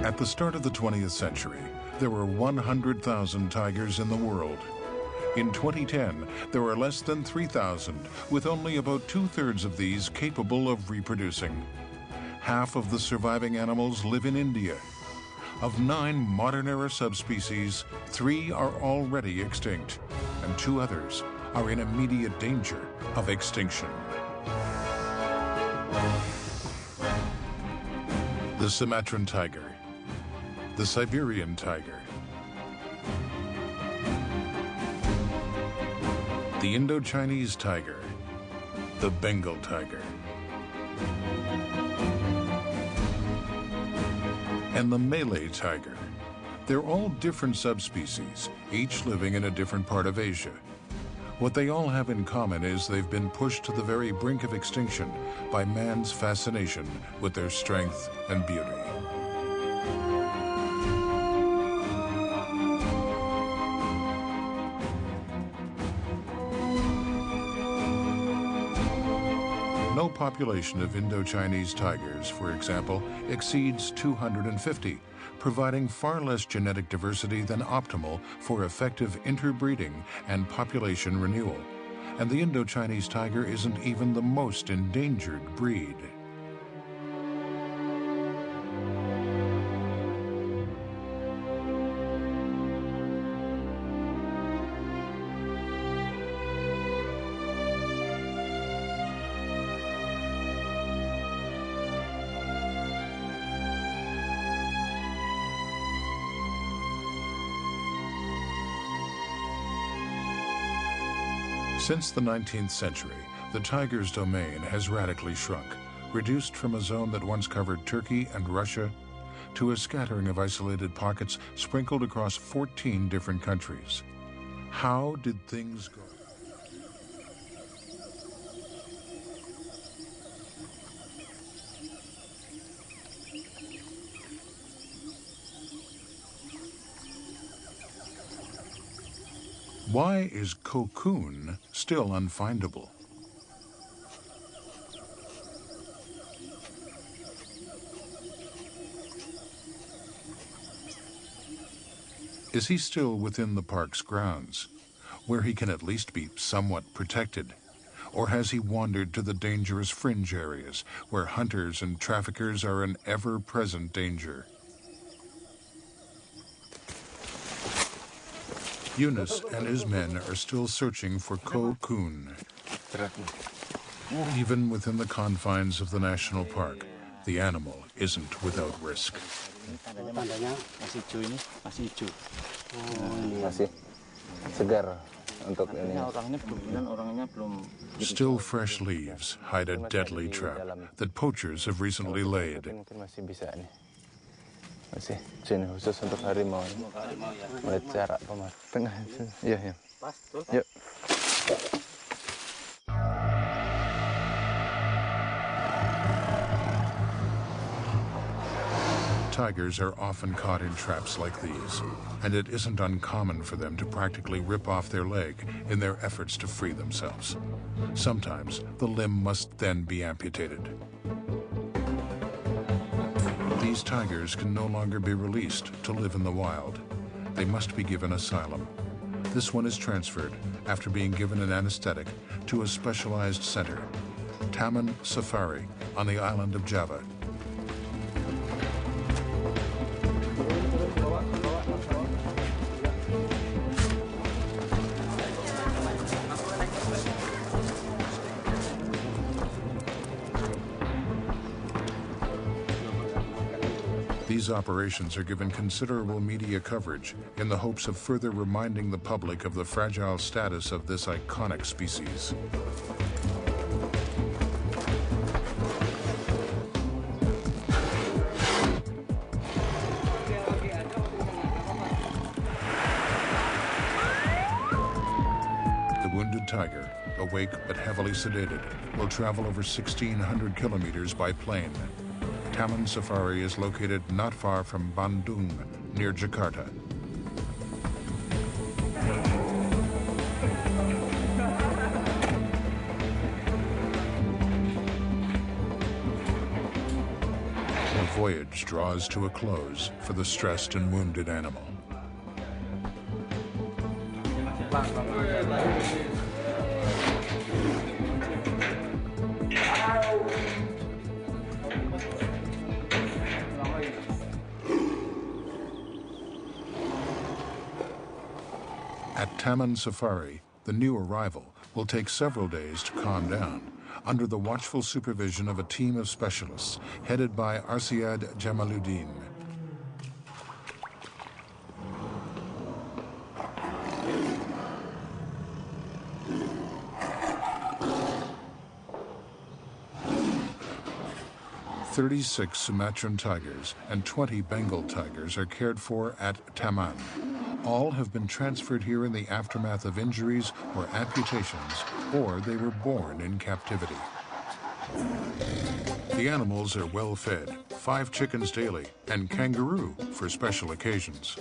At the start of the 20th century, there were 100,000 tigers in the world. In 2010, there were less than 3,000, with only about 2/3 of these capable of reproducing. Half of the surviving animals live in India. Of 9 modern-era subspecies, 3 are already extinct, and 2 others are in immediate danger of extinction. The Sumatran tiger, the Siberian tiger, the Indo-Chinese tiger, the Bengal tiger, and the Malay tiger. They're all different subspecies, each living in a different part of Asia. What they all have in common is they've been pushed to the very brink of extinction by man's fascination with their strength and beauty. No population of Indo-Chinese tigers, for example, exceeds 250, providing far less genetic diversity than optimal for effective interbreeding and population renewal. And the Indo-Chinese tiger isn't even the most endangered breed. Since the 19th century, the tiger's domain has radically shrunk, reduced from a zone that once covered Turkey and Russia to a scattering of isolated pockets sprinkled across 14 different countries. How did things go? Why is cocoon still unfindable? Is he still within the park's grounds, where he can at least be somewhat protected? Or has he wandered to the dangerous fringe areas, where hunters and traffickers are an ever-present danger? Yunus and his men are still searching for cocoon. Even within the confines of the national park, the animal isn't without risk. Still fresh leaves hide a deadly trap that poachers have recently laid. Masih sini khusus untuk harimau. Melihat cara tengah. Iya, ya. Yuk. Tigers are often caught in traps like these, and it isn't uncommon for them to practically rip off their leg in their efforts to free themselves. Sometimes the limb must then be amputated. These tigers can no longer be released to live in the wild. They must be given asylum. This one is transferred, after being given an anesthetic, to a specialized center, Taman Safari, on the island of Java. These operations are given considerable media coverage in the hopes of further reminding the public of the fragile status of this iconic species. The wounded tiger, awake but heavily sedated, will travel over 1,600 kilometers by plane. Taman Safari is located not far from Bandung, near Jakarta. voyage draws to a close for the stressed and wounded animal. At Taman Safari, the new arrival will take several days to calm down under the watchful supervision of a team of specialists headed by Arsiad Jamaluddin. "36 Sumatran tigers and 20 Bengal tigers are cared for at Taman. All have been transferred here in the aftermath of injuries or amputations, or they were born in captivity. The animals are well fed, 5 chickens daily, and kangaroo for special occasions.